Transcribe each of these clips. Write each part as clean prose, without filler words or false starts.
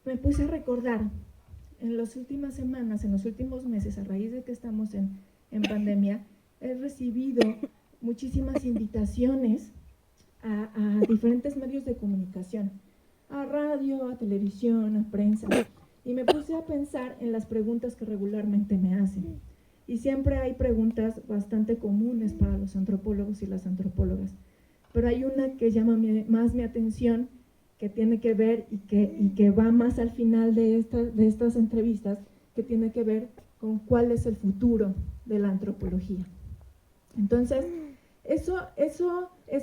me puse a recordar en las últimas semanas, en los últimos meses, a raíz de que estamos en pandemia, he recibido muchísimas invitaciones a diferentes medios de comunicación, a radio, a televisión, a prensa, y me puse a pensar en las preguntas que regularmente me hacen. Y siempre hay preguntas bastante comunes para los antropólogos y las antropólogas, pero hay una que llama más mi atención, que tiene que ver y que va más al final de estas entrevistas, que tiene que ver con cuál es el futuro de la antropología. Entonces,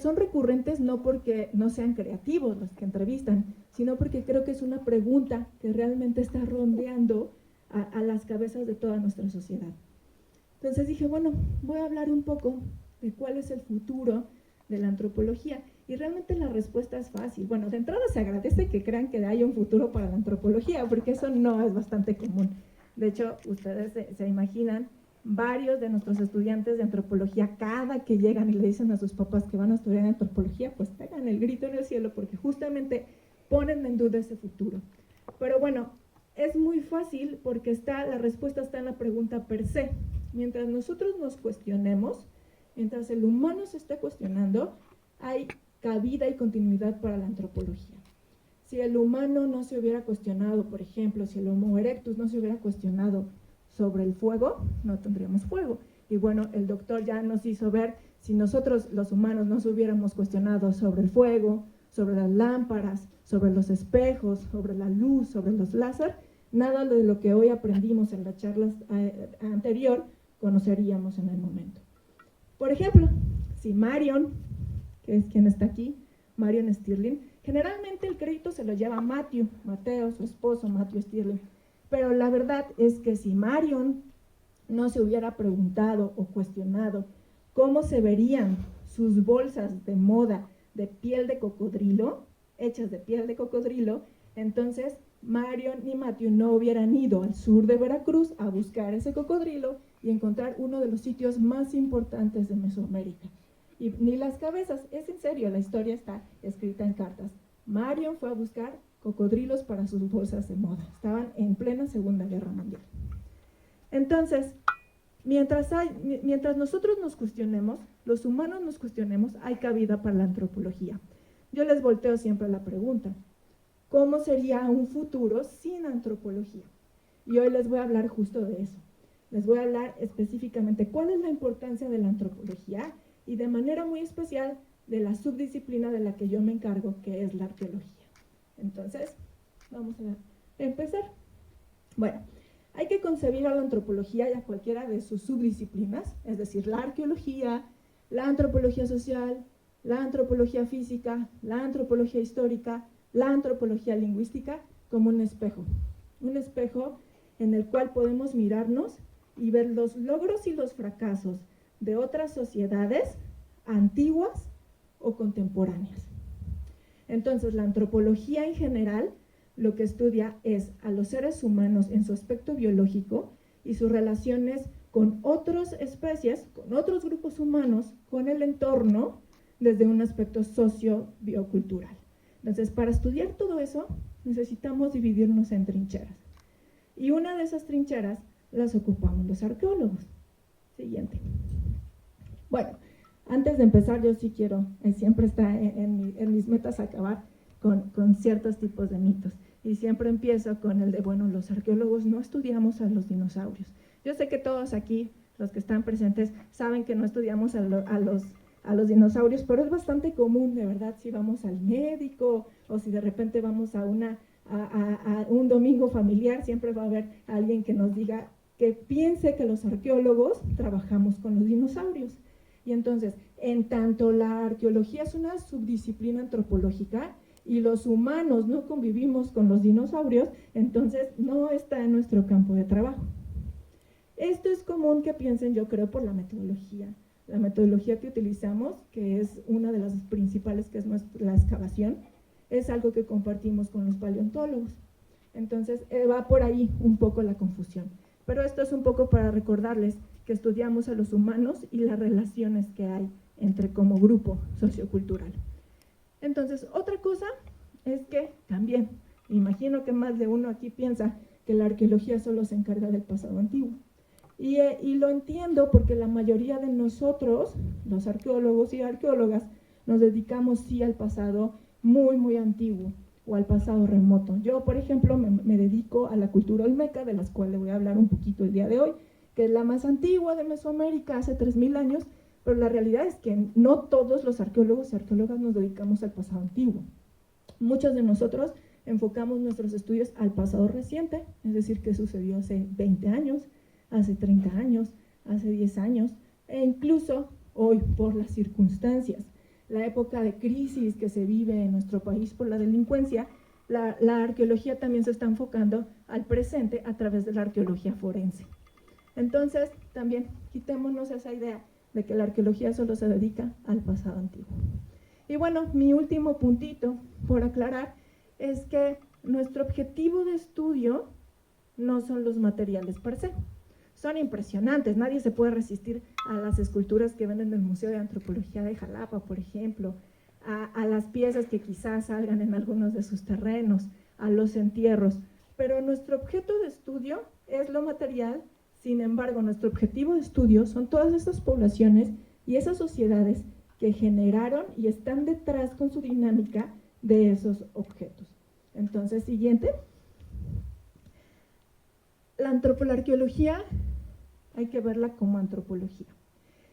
son recurrentes no porque no sean creativos los que entrevistan, sino porque creo que es una pregunta que realmente está rondeando a las cabezas de toda nuestra sociedad. Entonces dije, bueno, voy a hablar un poco de cuál es el futuro de la antropología. Y realmente la respuesta es fácil. Bueno, de entrada se agradece que crean que haya un futuro para la antropología, porque eso no es bastante común. De hecho, ustedes se imaginan, varios de nuestros estudiantes de antropología, cada que llegan y le dicen a sus papás que van a estudiar antropología, pues pegan el grito en el cielo, porque justamente ponen en duda ese futuro. Pero bueno, es muy fácil porque la respuesta está en la pregunta per se. Mientras nosotros nos cuestionemos, mientras el humano se esté cuestionando, hay cabida y continuidad para la antropología. Si el humano no se hubiera cuestionado, por ejemplo, si el Homo erectus no se hubiera cuestionado sobre el fuego, no tendríamos fuego. Y bueno, el doctor ya nos hizo ver, si nosotros los humanos no se hubiéramos cuestionado sobre el fuego, sobre las lámparas, sobre los espejos, sobre la luz, sobre los láser, nada de lo que hoy aprendimos en la charla anterior conoceríamos en el momento. Por ejemplo, si Marion, que es quien está aquí, Marion Stirling, generalmente el crédito se lo lleva Mateo, su esposo, Matthew Stirling, pero la verdad es que si Marion no se hubiera preguntado o cuestionado cómo se verían sus bolsas de moda de piel de cocodrilo, hechas de piel de cocodrilo, entonces Marion y Matthew no hubieran ido al sur de Veracruz a buscar ese cocodrilo y encontrar uno de los sitios más importantes de Mesoamérica. Y ni las cabezas, es en serio, la historia está escrita en cartas. Marion fue a buscar cocodrilos para sus bolsas de moda. Estaban en plena Segunda Guerra Mundial. Entonces, mientras nosotros nos cuestionemos, los humanos nos cuestionemos, hay cabida para la antropología. Yo les volteo siempre la pregunta, ¿cómo sería un futuro sin antropología? Y hoy les voy a hablar justo de eso. Les voy a hablar específicamente cuál es la importancia de la antropología y de manera muy especial de la subdisciplina de la que yo me encargo, que es la arqueología. Entonces, vamos a empezar. Bueno, hay que concebir a la antropología y a cualquiera de sus subdisciplinas, es decir, la arqueología, la antropología social, la antropología física, la antropología histórica, la antropología lingüística, como un espejo en el cual podemos mirarnos y ver los logros y los fracasos de otras sociedades antiguas o contemporáneas. Entonces, la antropología en general lo que estudia es a los seres humanos en su aspecto biológico y sus relaciones con otras especies, con otros grupos humanos, con el entorno, desde un aspecto socio-biocultural. Entonces, para estudiar todo eso, necesitamos dividirnos en trincheras. Y una de esas trincheras las ocupamos los arqueólogos. Siguiente. Bueno, antes de empezar, yo sí quiero, siempre está en mis metas acabar con ciertos tipos de mitos. Y siempre empiezo con el de, bueno, los arqueólogos no estudiamos a los dinosaurios. Yo sé que todos aquí, los que están presentes, saben que no estudiamos a los dinosaurios, pero es bastante común, de verdad, si vamos al médico o si de repente vamos a un domingo familiar, siempre va a haber alguien que nos diga, que piense que los arqueólogos trabajamos con los dinosaurios. Y entonces, en tanto la arqueología es una subdisciplina antropológica y los humanos no convivimos con los dinosaurios, entonces no está en nuestro campo de trabajo. Esto es común que piensen, yo creo, por la metodología. La metodología que utilizamos, que es una de las principales, que es la excavación, es algo que compartimos con los paleontólogos. Entonces, va por ahí un poco la confusión. Pero esto es un poco para recordarles que estudiamos a los humanos y las relaciones que hay entre como grupo sociocultural. Entonces, otra cosa es que también Imagino que más de uno aquí piensa que la arqueología solo se encarga del pasado antiguo. Y lo entiendo porque la mayoría de nosotros, los arqueólogos y arqueólogas, nos dedicamos sí al pasado muy, muy antiguo o al pasado remoto. Yo, por ejemplo, me dedico a la cultura olmeca, de las cuales voy a hablar un poquito el día de hoy, que es la más antigua de Mesoamérica, hace 3000 años, pero la realidad es que no todos los arqueólogos y arqueólogas nos dedicamos al pasado antiguo. Muchos de nosotros enfocamos nuestros estudios al pasado reciente, es decir, que sucedió hace 20 años, hace 30 años, hace 10 años, e incluso hoy por las circunstancias, la época de crisis que se vive en nuestro país por la delincuencia, la arqueología también se está enfocando al presente a través de la arqueología forense. Entonces, también quitémonos esa idea de que la arqueología solo se dedica al pasado antiguo. Y bueno, mi último puntito por aclarar es que nuestro objetivo de estudio no son los materiales per se. Son impresionantes, nadie se puede resistir a las esculturas que ven en el Museo de Antropología de Jalapa, por ejemplo, a las piezas que quizás salgan en algunos de sus terrenos, a los entierros, pero nuestro objeto de estudio es lo material. Sin embargo, nuestro objetivo de estudio son todas esas poblaciones y esas sociedades que generaron y están detrás con su dinámica de esos objetos. Entonces, siguiente. La arqueología hay que verla como antropología.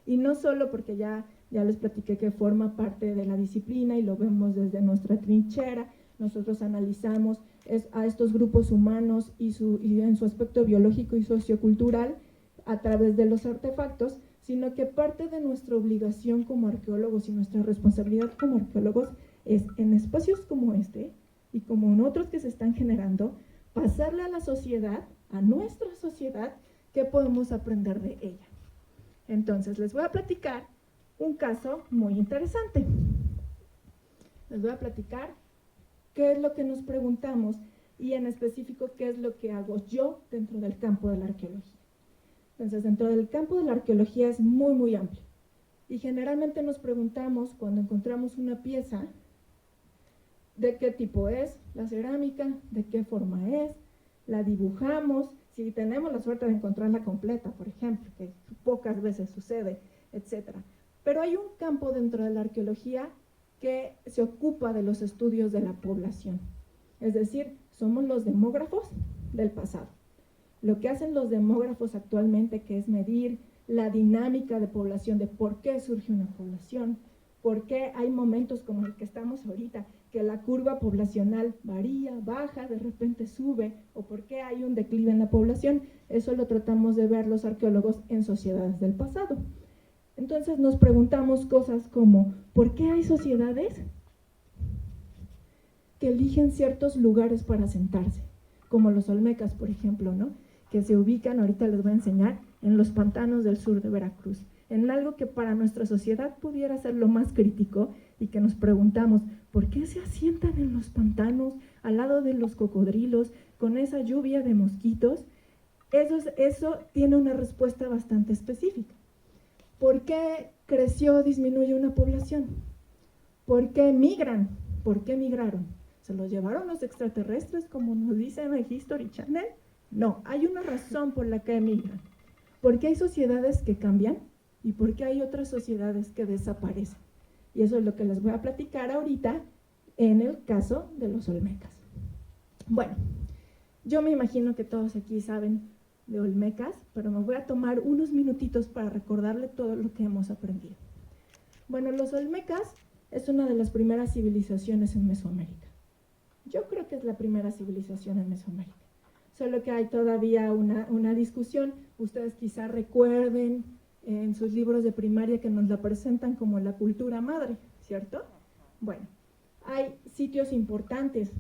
Y no solo porque ya les platiqué que forma parte de la disciplina y lo vemos desde nuestra trinchera. Nosotros analizamos a estos grupos humanos y en su aspecto biológico y sociocultural a través de los artefactos, sino que parte de nuestra obligación como arqueólogos y nuestra responsabilidad como arqueólogos es, en espacios como este y como en otros que se están generando, pasarle a la sociedad, a nuestra sociedad, qué podemos aprender de ella. Entonces, les voy a platicar un caso muy interesante. Les voy a platicar qué es lo que nos preguntamos y en específico qué es lo que hago yo dentro del campo de la arqueología. Entonces, dentro del campo de la arqueología es muy, muy amplio. Y generalmente nos preguntamos, cuando encontramos una pieza, de qué tipo es la cerámica, de qué forma es, la dibujamos, si tenemos la suerte de encontrarla completa, por ejemplo, que pocas veces sucede, etc. Pero hay un campo dentro de la arqueología que se ocupa de los estudios de la población. Es decir, somos los demógrafos del pasado. Lo que hacen los demógrafos actualmente, que es medir la dinámica de población, de por qué surge una población, por qué hay momentos como el que estamos ahorita, que la curva poblacional varía, baja, de repente sube, o por qué hay un declive en la población. Eso lo tratamos de ver los arqueólogos en sociedades del pasado. Entonces nos preguntamos cosas como, ¿por qué hay sociedades que eligen ciertos lugares para asentarse? Como los olmecas, por ejemplo, ¿no? Que se ubican, ahorita les voy a enseñar, en los pantanos del sur de Veracruz, en algo que para nuestra sociedad pudiera ser lo más crítico y que nos preguntamos, ¿por qué se asientan en los pantanos, al lado de los cocodrilos, con esa lluvia de mosquitos? Eso tiene una respuesta bastante específica. ¿Por qué creció o disminuye una población? ¿Por qué migran? ¿Por qué migraron? ¿Se los llevaron los extraterrestres, como nos dicen en History Channel? No, hay una razón por la que emigran. ¿Por qué hay sociedades que cambian? ¿Y por qué hay otras sociedades que desaparecen? Y eso es lo que les voy a platicar ahorita en el caso de los olmecas. Bueno, yo me imagino que todos aquí saben de olmecas, pero me voy a tomar unos minutitos para recordarle todo lo que hemos aprendido. Bueno, los olmecas es una de las primeras civilizaciones en Mesoamérica. Yo creo que es la primera civilización en Mesoamérica. Solo que hay todavía una discusión. Ustedes quizá recuerden en sus libros de primaria que nos la presentan como la cultura madre, ¿cierto? Bueno, hay sitios importantes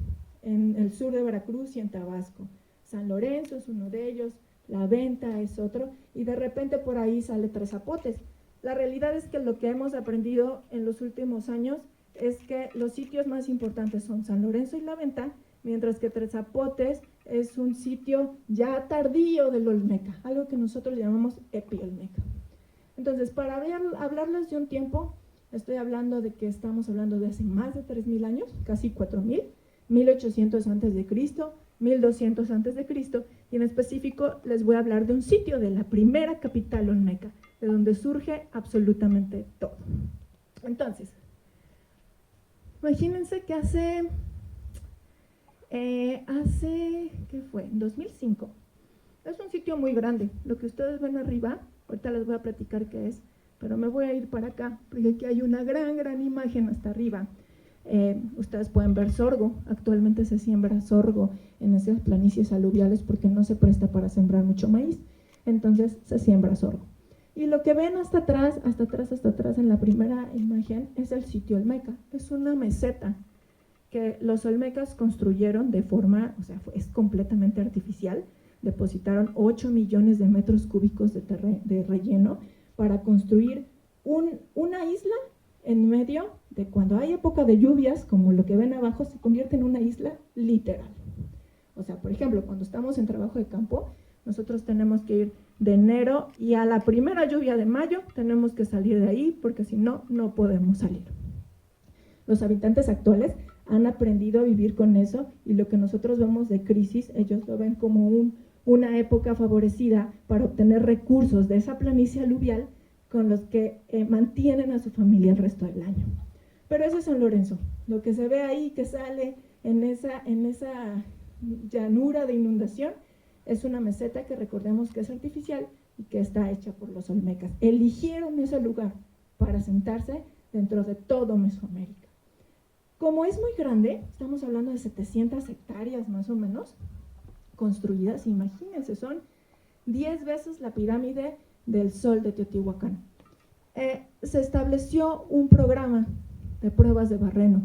en el sur de Veracruz y en Tabasco. San Lorenzo es uno de ellos, La Venta es otro, y de repente por ahí sale Tres Zapotes. La realidad es que lo que hemos aprendido en los últimos años es que los sitios más importantes son San Lorenzo y La Venta, mientras que Tres Zapotes es un sitio ya tardío del Olmeca, algo que nosotros llamamos epiolmeca. Entonces, para hablarles de un tiempo, estoy hablando de que estamos hablando de hace más de 3000 años, casi 4000, 1800 antes de Cristo, 1200 antes de Cristo, y en específico les voy a hablar de un sitio de la primera capital olmeca, de donde surge absolutamente todo. Entonces, imagínense que hace, ¿qué fue? En 2005. Es un sitio muy grande. Lo que ustedes ven arriba, ahorita les voy a platicar qué es, pero me voy a ir para acá, porque aquí hay una gran imagen hasta arriba. Ustedes pueden ver sorgo. Actualmente se siembra sorgo en esas planicies aluviales porque no se presta para sembrar mucho maíz. Entonces se siembra sorgo. Y lo que ven hasta atrás en la primera imagen es el sitio olmeca. Es una meseta que los olmecas construyeron de forma, o sea, es completamente artificial. Depositaron 8 millones de metros cúbicos de relleno para construir una isla en medio de cuando hay época de lluvias, como lo que ven abajo, se convierte en una isla literal. O sea, por ejemplo, cuando estamos en trabajo de campo, nosotros tenemos que ir de enero y a la primera lluvia de mayo tenemos que salir de ahí porque si no, no podemos salir. Los habitantes actuales han aprendido a vivir con eso y lo que nosotros vemos de crisis, ellos lo ven como una época favorecida para obtener recursos de esa planicie aluvial con los que mantienen a su familia el resto del año. Pero eso es San Lorenzo, lo que se ve ahí que sale en esa llanura de inundación es una meseta que recordemos que es artificial y que está hecha por los olmecas. Eligieron ese lugar para sentarse dentro de todo Mesoamérica. Como es muy grande, estamos hablando de 700 hectáreas más o menos construidas, imagínense, son 10 veces la pirámide del Sol de Teotihuacán. Se estableció un programa de pruebas de barreno,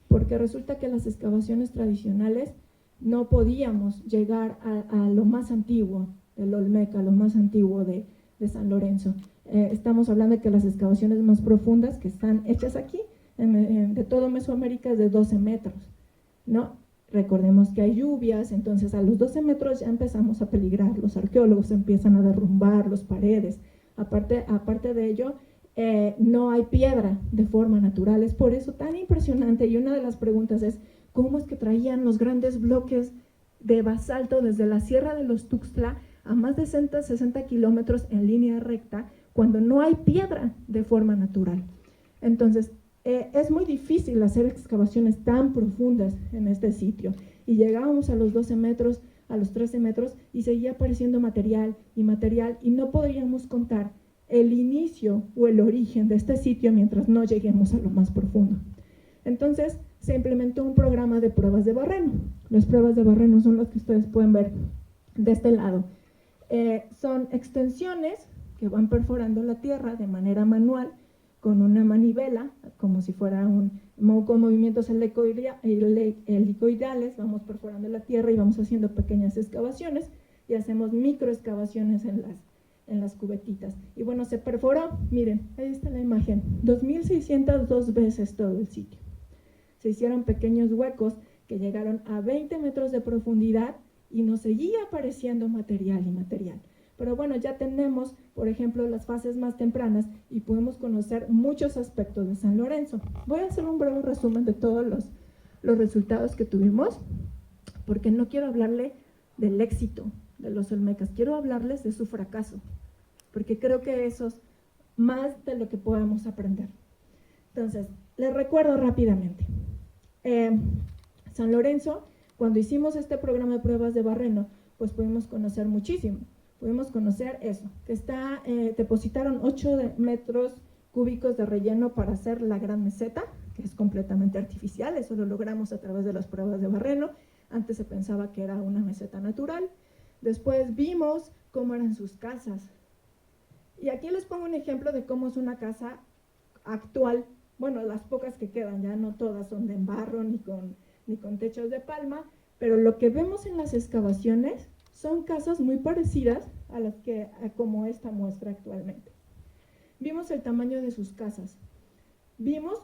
porque resulta que las excavaciones tradicionales no podíamos llegar a lo más antiguo del Olmeca, lo más antiguo de San Lorenzo. Estamos hablando de que las excavaciones más profundas que están hechas aquí, de todo Mesoamérica, es de 12 metros, ¿no? Recordemos que hay lluvias, entonces a los 12 metros ya empezamos a peligrar, los arqueólogos empiezan a derrumbar las paredes. Aparte de ello, no hay piedra de forma natural, es por eso tan impresionante. Y una de las preguntas es, ¿cómo es que traían los grandes bloques de basalto desde la Sierra de los Tuxtla a más de 60 kilómetros en línea recta cuando no hay piedra de forma natural? Entonces, es muy difícil hacer excavaciones tan profundas en este sitio. Y llegábamos a los 12 metros, a los 13 metros, y seguía apareciendo material, y no podríamos contar el inicio o el origen de este sitio mientras no lleguemos a lo más profundo. Entonces, se implementó un programa de pruebas de barreno. Las pruebas de barreno son las que ustedes pueden ver de este lado. Son extensiones que van perforando la tierra de manera manual con una manivela, como si fuera con movimientos helicoidales, vamos perforando la tierra y vamos haciendo pequeñas excavaciones y hacemos microexcavaciones en las cubetitas. Y bueno, se perforó, miren, ahí está la imagen, 2.602 veces todo el sitio. Se hicieron pequeños huecos que llegaron a 20 metros de profundidad y nos seguía apareciendo material. Pero bueno, ya tenemos, por ejemplo, las fases más tempranas y podemos conocer muchos aspectos de San Lorenzo. Voy a hacer un breve resumen de todos los resultados que tuvimos, porque no quiero hablarle del éxito de los olmecas, quiero hablarles de su fracaso, porque creo que eso es más de lo que podemos aprender. Entonces, les recuerdo rápidamente. San Lorenzo, cuando hicimos este programa de pruebas de barreno, pues pudimos conocer muchísimo. Pudimos conocer eso, que depositaron 8 metros cúbicos de relleno para hacer la gran meseta, que es completamente artificial, eso lo logramos a través de las pruebas de barreno. Antes se pensaba que era una meseta natural. Después vimos cómo eran sus casas. Y aquí les pongo un ejemplo de cómo es una casa actual. Bueno, las pocas que quedan, ya no todas son de barro ni con techos de palma, pero lo que vemos en las excavaciones son casas muy parecidas a las como esta muestra actualmente. Vimos el tamaño de sus casas.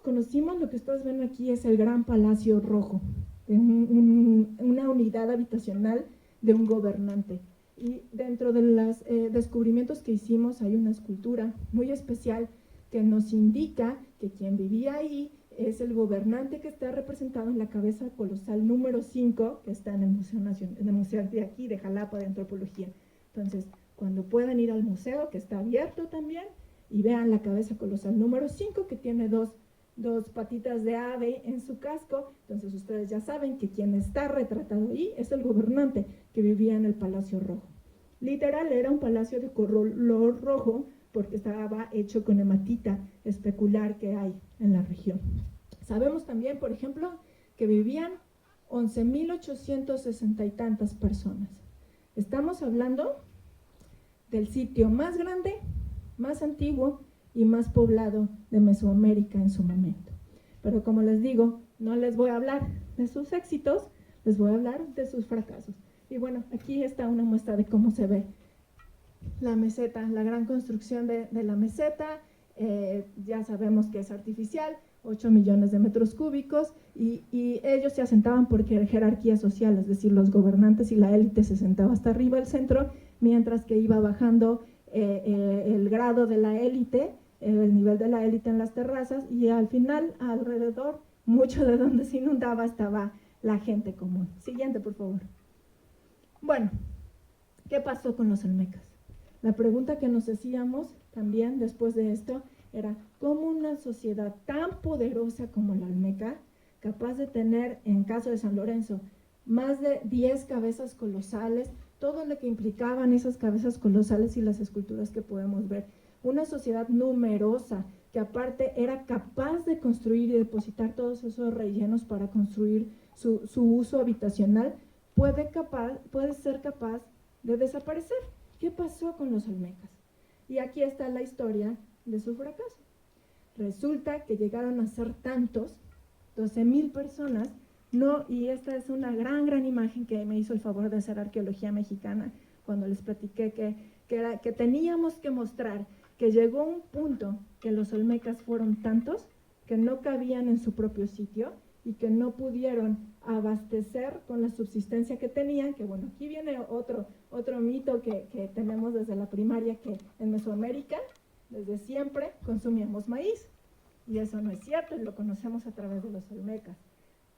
Conocimos lo que ustedes ven aquí, es el Gran Palacio Rojo, una unidad habitacional de un gobernante. Y dentro de los descubrimientos que hicimos hay una escultura muy especial que nos indica que quien vivía ahí es el gobernante que está representado en la cabeza colosal número 5, que está en el Museo Nacional, en el museo de aquí, de Jalapa, de Antropología. Entonces, cuando puedan ir al museo, que está abierto también, y vean la cabeza colosal número 5, que tiene dos patitas de ave en su casco, entonces ustedes ya saben que quien está retratado ahí es el gobernante que vivía en el Palacio Rojo. Literal, era un palacio de color rojo, porque estaba hecho con hematita especular que hay en la región. Sabemos también, por ejemplo, que vivían 11.860 y tantas personas. Estamos hablando del sitio más grande, más antiguo y más poblado de Mesoamérica en su momento. Pero como les digo, no les voy a hablar de sus éxitos, les voy a hablar de sus fracasos. Y bueno, aquí está una muestra de cómo se ve la meseta, la gran construcción de la meseta. Ya sabemos que es artificial, 8 millones de metros cúbicos, y ellos se asentaban por jerarquía social, es decir, los gobernantes y la élite se sentaban hasta arriba del centro, mientras que iba bajando el grado de la élite, el nivel de la élite en las terrazas, y al final, alrededor, mucho de donde se inundaba estaba la gente común. Siguiente, por favor. Bueno, ¿qué pasó con los olmecas? La pregunta que nos hacíamos también después de esto era cómo una sociedad tan poderosa como la olmeca, capaz de tener, en caso de San Lorenzo, más de 10 cabezas colosales, todo lo que implicaban esas cabezas colosales y las esculturas que podemos ver, una sociedad numerosa que aparte era capaz de construir y depositar todos esos rellenos para construir su uso habitacional, puede ser capaz de desaparecer. ¿Qué pasó con los olmecas? Y aquí está la historia de su fracaso. Resulta que llegaron a ser tantos, 12,000 personas, y esta es una gran imagen que me hizo el favor de hacer Arqueología Mexicana, cuando les platiqué que teníamos que mostrar que llegó un punto que los olmecas fueron tantos que no cabían en su propio sitio y que no pudieron abastecer con la subsistencia que tenían, que bueno, aquí viene otro mito que tenemos desde la primaria, que en Mesoamérica, desde siempre, consumíamos maíz, y eso no es cierto, y lo conocemos a través de los olmecas.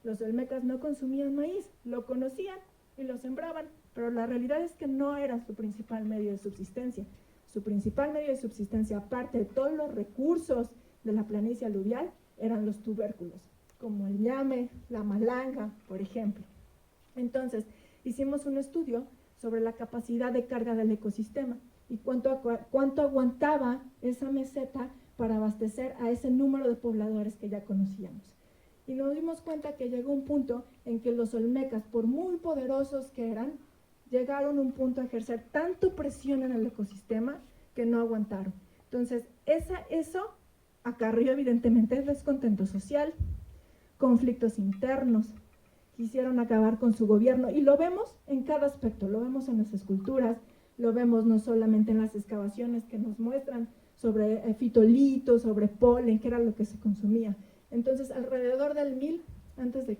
Los olmecas no consumían maíz, lo conocían y lo sembraban, pero la realidad es que no era su principal medio de subsistencia. Su principal medio de subsistencia, aparte de todos los recursos de la planicie aluvial, eran los tubérculos, como el ñame, la malanga, por ejemplo. Entonces, hicimos un estudio sobre la capacidad de carga del ecosistema y cuánto aguantaba esa meseta para abastecer a ese número de pobladores que ya conocíamos. Y nos dimos cuenta que llegó un punto en que los olmecas, por muy poderosos que eran, llegaron a un punto a ejercer tanto presión en el ecosistema que no aguantaron. Entonces, eso acarrió evidentemente descontento social, conflictos internos, quisieron acabar con su gobierno, y lo vemos en cada aspecto, lo vemos en las esculturas, lo vemos no solamente en las excavaciones que nos muestran sobre fitolitos, sobre polen, que era lo que se consumía. Entonces, alrededor del 1000 a.C.,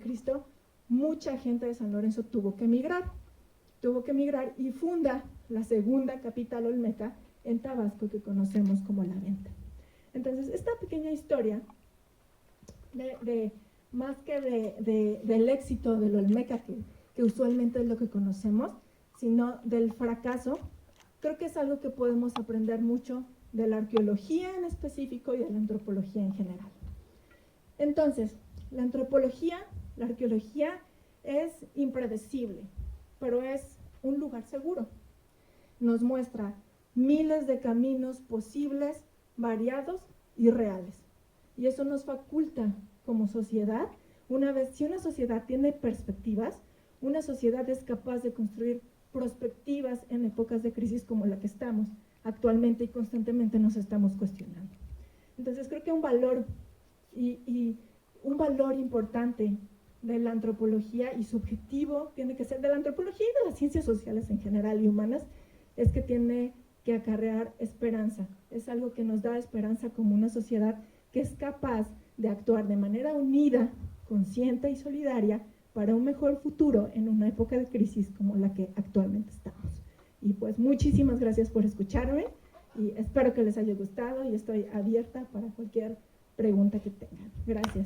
mucha gente de San Lorenzo tuvo que emigrar y funda la segunda capital olmeca en Tabasco, que conocemos como La Venta. Entonces, esta pequeña historia, más que del éxito del olmeca, que usualmente es lo que conocemos, sino del fracaso, creo que es algo que podemos aprender mucho de la arqueología en específico y de la antropología en general. Entonces, la arqueología es impredecible, pero es un lugar seguro. Nos muestra miles de caminos posibles, variados y reales. Y eso nos faculta como sociedad, si una sociedad tiene perspectivas, una sociedad es capaz de construir prospectivas en épocas de crisis como la que estamos actualmente y constantemente nos estamos cuestionando. Entonces creo que un valor importante de la antropología, y su objetivo tiene que ser de la antropología y de las ciencias sociales en general y humanas, es que tiene que acarrear esperanza. Es algo que nos da esperanza como una sociedad que es capaz de actuar de manera unida, consciente y solidaria para un mejor futuro en una época de crisis como la que actualmente estamos. Y pues muchísimas gracias por escucharme y espero que les haya gustado, y estoy abierta para cualquier pregunta que tengan. Gracias.